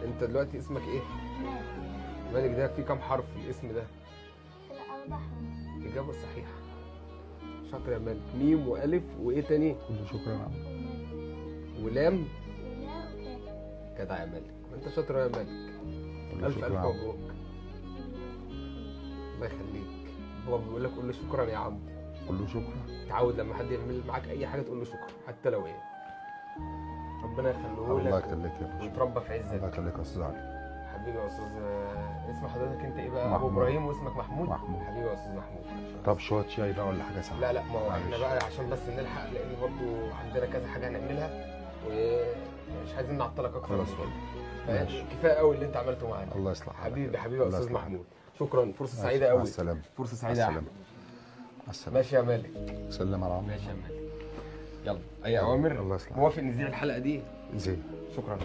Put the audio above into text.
انت دلوقتي اسمك ايه؟ مالك ده في كام حرف الاسم ده؟ الأربع حروف. اجابه صحيحه. شاطر يا مالك. ميم والف وايه تاني؟ كله شكرا يا عم. ولام. ولا وكاف. جدع يا مالك، وانت شاطر يا مالك. كله الف شكرا الف يا عم. مبروك. الله يخليك. هو بيقول لك قول له شكرا يا عم. كله شكرا. تعود لما حد يعمل معاك اي حاجه تقول له شكرا حتى لو ايه. ربنا يخليه الله لك يخليك يا باشا. ويتربى في عزك. الله يخليك يا استاذ علي. حبيبي يا استاذ. اسم حضرتك انت ايه بقى؟ ابو محمود. ابراهيم واسمك محمود. محمود. حبيبي يا استاذ محمود. طب شويه شاي بقى ولا حاجه ساعه؟ لا لا، ما هو احنا معلش. بقى عشان بس نلحق، لان برضو عندنا كذا حاجه هنعملها ومش عايزين نعطلك اكتر من خلاص كده. ماشي. كفايه قوي اللي انت عملته معانا. الله يصلح حالك. حبيبي حبيبي يا الله استاذ يصلح محمود. شكرا، فرصه ماشي. سعيده مع قوي. السلامه. فرصه مع سعيده يا السلامه. احمد. مع السلامه. ماشي يا مالك. سلم على عمرو. ماشي يا مالك. يلا اي اوامر. الله يصلح. موافق نذيع الحلقه دي؟ زين. شكرا.